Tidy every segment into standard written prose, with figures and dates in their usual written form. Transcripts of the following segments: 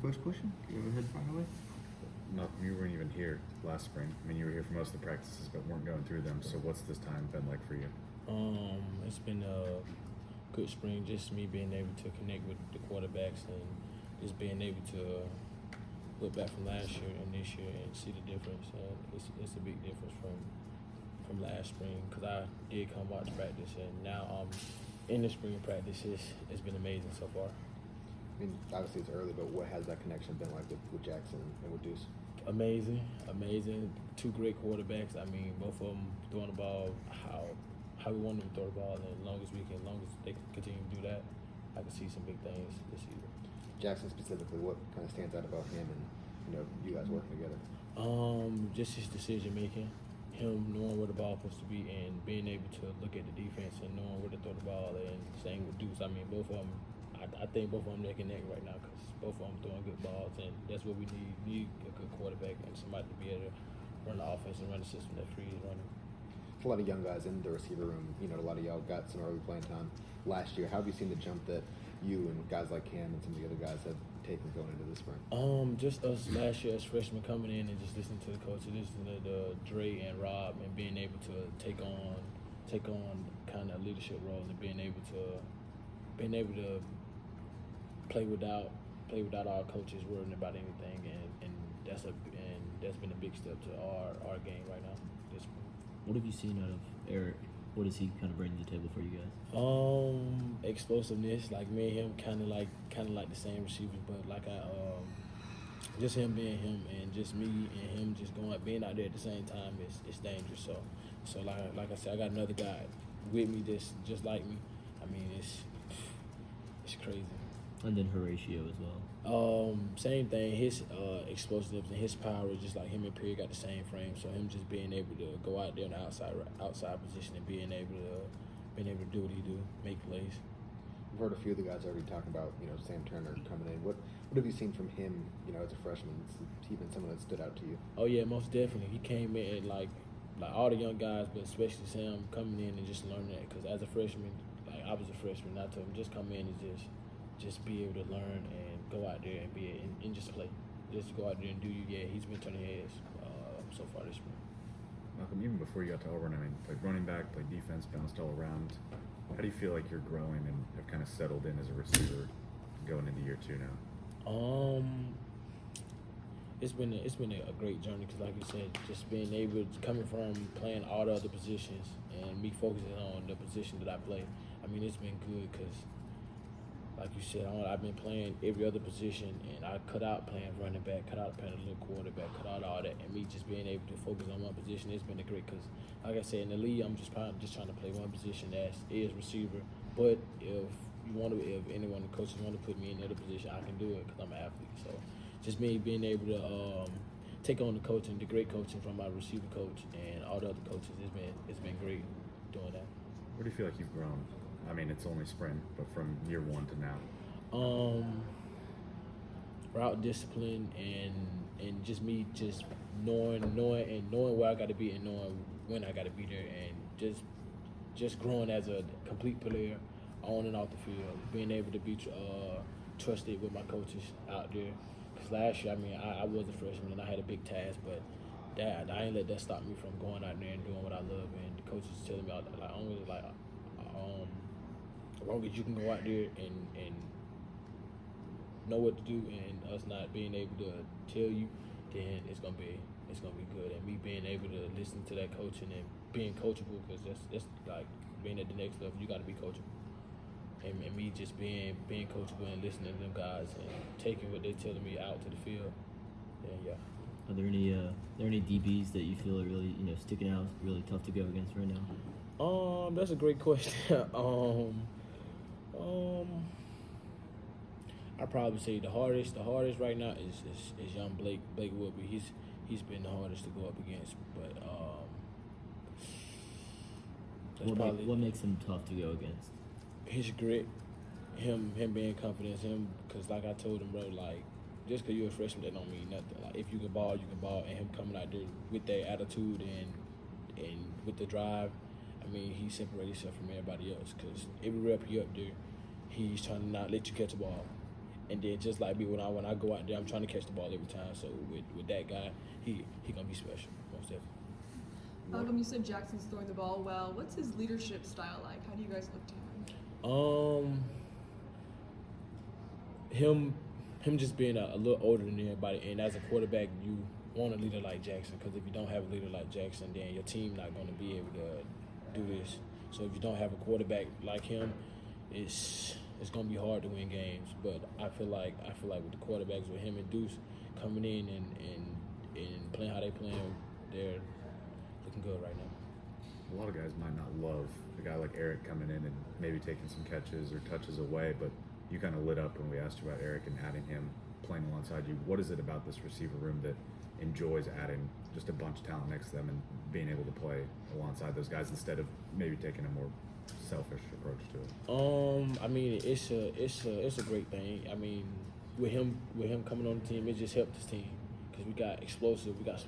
first question. Go ahead, fire away. Malcolm, you weren't even here last spring. I mean, you were here for most of the practices, but weren't going through them. So what's this time been like for you? It's been a good spring, just me being able to connect with the quarterbacks and just being able to look back from last year and this year and see the difference. It's a big difference from last spring because I did come watch practice, and now in the spring practice. It's been amazing so far. I mean, obviously it's early, but what has that connection been like with Jackson and with Deuce? Amazing. Two great quarterbacks. I mean, both of them throwing the ball how we want them to throw the ball, and as long as they continue to do that, I can see some big things this year. Jackson specifically, what kind of stands out about him and you guys working together? Just his decision making, him knowing where the ball is supposed to be, and being able to look at the defense and knowing where to throw the ball. And same with Deuce. I mean, both of them. I think both of them neck and neck right now because both of them throwing good balls, and that's what we need. Need a good quarterback and somebody to be able to run the offense and run the system that Free is running. A lot of young guys in the receiver room. A lot of y'all got some early playing time last year. How have you seen the jump that you and guys like Cam and some of the other guys have taken going into this spring? Just us last year as freshmen coming in and just listening to the coach, listening to Dre and Rob, and being able to take on kind of leadership role and being able to play without our coaches worrying about anything, and that's been a big step to our game right now. What have you seen out of Eric? What does he kind of bring to the table for you guys? Explosiveness. Like me and him, kind of like the same receivers, but just him being him, and just me and him just being out there at the same time is dangerous. So like I said, I got another guy with me just like me. I mean, it's crazy. And then Horatio as well. Same thing. His explosiveness and his power is just like him and Pierre got the same frame. So him just being able to go out there in the outside position and being able to do what he do, make plays. I've heard a few of the guys already talking about Sam Turner coming in. What have you seen from him? As a freshman, has he been someone that stood out to you? Oh yeah, most definitely. He came in like all the young guys, but especially Sam coming in and just learning that. Because as a freshman, like I was a freshman, I told him just come in and just be able to learn and go out there and just play. Just go out there and do you. Yeah, he's been turning heads so far this spring. Malcolm, even before you got to Auburn, I mean, played running back, played defense, bounced all around. How do you feel like you're growing and have kind of settled in as a receiver going into year 2 now? It's been a great journey because, like you said, just being able coming from playing all the other positions and me focusing on the position that I play. I mean, it's been good because, like you said, I've been playing every other position, and I cut out playing running back, cut out playing a little quarterback, cut out all that, and me just being able to focus on one position. It's been a great because, like I said, in the league, I'm just trying to play one position that is receiver. But if anyone, the coaches want to put me in another position, I can do it because I'm an athlete. So, just me being able to take on the coaching, the great coaching from my receiver coach and all the other coaches, it's been great doing that. Where do you feel like you've grown? I mean, it's only spring, but from year 1 to now. Route discipline and just me just knowing where I got to be and knowing when I got to be there, and just growing as a complete player on and off the field, being able to be trusted with my coaches out there. Because last year, I mean, I was a freshman and I had a big task, but I ain't let that stop me from going out there and doing what I love. And the coaches telling me as long as you can go out there and know what to do, and us not being able to tell you, then it's gonna be good. And me being able to listen to that coaching and being coachable, because that's like being at the next level. You got to be coachable. And me just being coachable and listening to them guys and taking what they're telling me out to the field. Then yeah. Are there any DBs that you feel are really sticking out, really tough to go against right now? That's a great question. I'd probably say the hardest right now is young Blake Woodby. He's been the hardest to go up against, but what makes him tough to go against? His grit, him being confident, because like I told him, bro, like just because you're a freshman, that don't mean nothing. Like if you can ball, you can ball, and him coming out there with that attitude and with the drive. I mean, he separates himself from everybody else because every rep he up there, he's trying to not let you catch the ball. And then just like me, when I go out there, I'm trying to catch the ball every time. So with that guy, he gonna be special, most definitely. Malcolm, you said Jackson's throwing the ball well. What's his leadership style like? How do you guys look to him? Him just being a little older than everybody, and as a quarterback, you want a leader like Jackson, because if you don't have a leader like Jackson, then your team not going to be able to do this. So if you don't have a quarterback like him, it's going to be hard to win games. But I feel like with the quarterbacks, with him and Deuce coming in and playing how they playing, they're looking good right now. A lot of guys might not love a guy like Eric coming in and maybe taking some catches or touches away, but you kind of lit up when we asked you about Eric and adding him playing alongside you. What is it about this receiver room that enjoys adding just a bunch of talent next to them and being able to play alongside those guys instead of maybe taking a more selfish approach to it? I mean, it's a great thing. I mean, with him coming on the team, it just helped this team, because we got explosive guys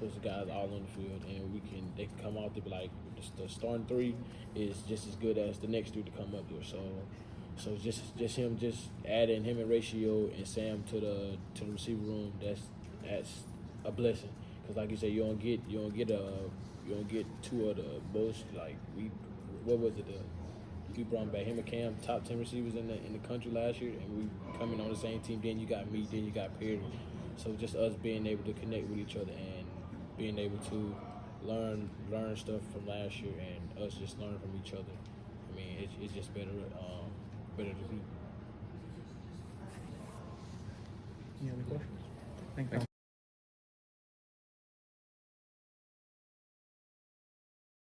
all on the field, and they can come out there, be like, the starting three is just as good as the next three to come up there. So just him adding him and Ratio and Sam to the receiver room, that's a blessing, because like you said, you don't get two of the most, like, we brought back him and Cam, top 10 receivers in the country last year, and we coming on the same team. Then you got me, then you got Perry. So just us being able to connect with each other and being able to learn stuff from last year, and us just learning from each other. I mean, it's just better to be. Any other questions? Thank you.